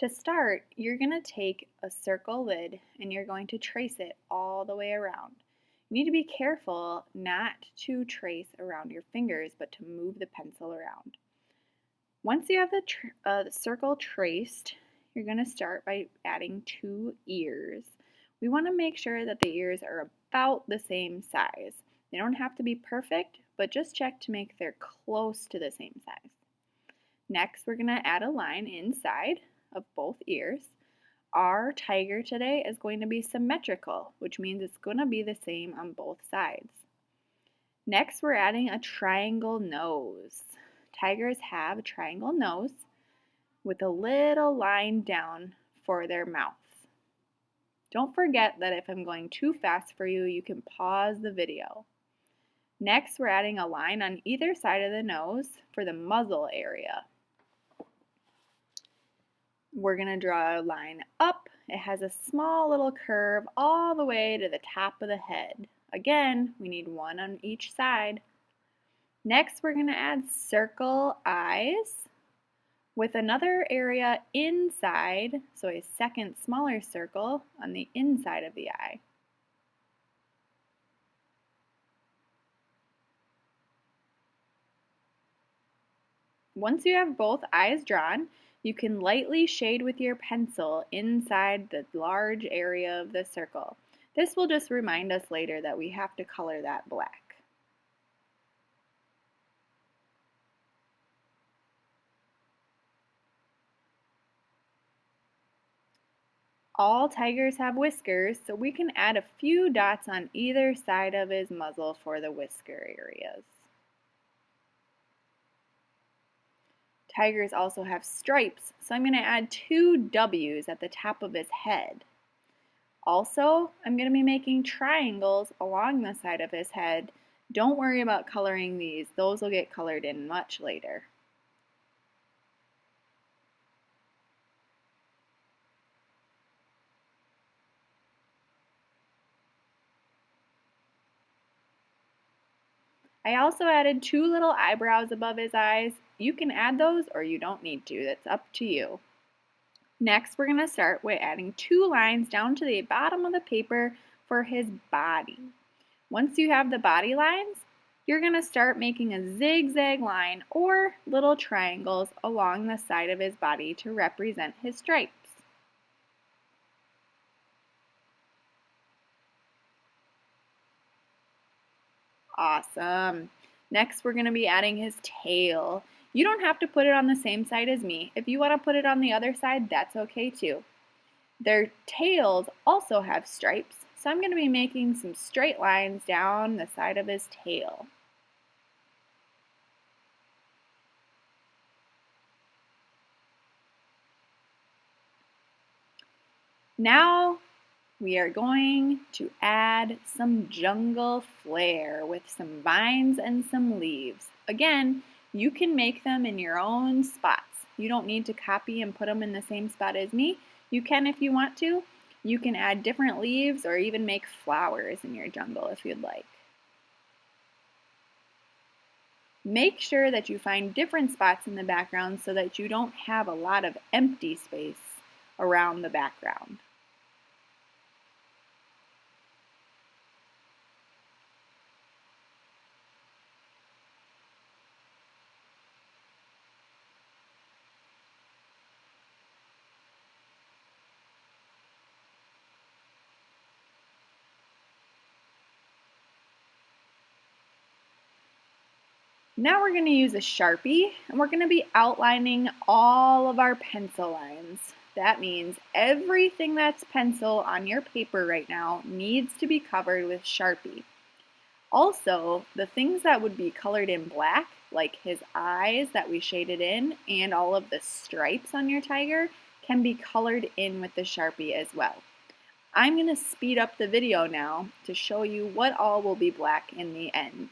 To start, you're going to take a circle lid and you're going to trace it all the way around. You need to be careful not to trace around your fingers, but to move the pencil around. Once you have the circle traced, you're going to start by adding 2 ears. We want to make sure that the ears are about the same size. They don't have to be perfect, but just check to make they're close to the same size. Next, we're going to add a line inside of both ears. Our tiger today is going to be symmetrical, which means it's going to be the same on both sides. Next, we're adding a triangle nose. Tigers have a triangle nose with a little line down for their mouth. Don't forget that if I'm going too fast for you, you can pause the video. Next, we're adding a line on either side of the nose for the muzzle area. We're going to draw a line up. It has a small little curve all the way to the top of the head. Again, we need one on each side. Next, we're going to add circle eyes with another area inside, so a second smaller circle on the inside of the eye. Once you have both eyes drawn, you can lightly shade with your pencil inside the large area of the circle. This will just remind us later that we have to color that black. All tigers have whiskers, so we can add a few dots on either side of his muzzle for the whisker areas. Tigers also have stripes, so I'm going to add 2 W's at the top of his head. Also, I'm going to be making triangles along the side of his head. Don't worry about coloring these. Those will get colored in much later. I also added 2 little eyebrows above his eyes. You can add those or you don't need to. That's up to you. Next, we're going to start with adding 2 lines down to the bottom of the paper for his body. Once you have the body lines, you're going to start making a zigzag line or little triangles along the side of his body to represent his stripes. Awesome. Next, we're going to be adding his tail. You don't have to put it on the same side as me. If you want to put it on the other side, that's okay too. Their tails also have stripes, so I'm going to be making some straight lines down the side of his tail. Now we are going to add some jungle flair with some vines and some leaves. Again, you can make them in your own spots. You don't need to copy and put them in the same spot as me. You can if you want to. You can add different leaves or even make flowers in your jungle if you'd like. Make sure that you find different spots in the background so that you don't have a lot of empty space around the background. Now we're going to use a Sharpie and we're going to be outlining all of our pencil lines. That means everything that's pencil on your paper right now needs to be covered with Sharpie. Also, the things that would be colored in black, like his eyes that we shaded in and all of the stripes on your tiger, can be colored in with the Sharpie as well. I'm going to speed up the video now to show you what all will be black in the end.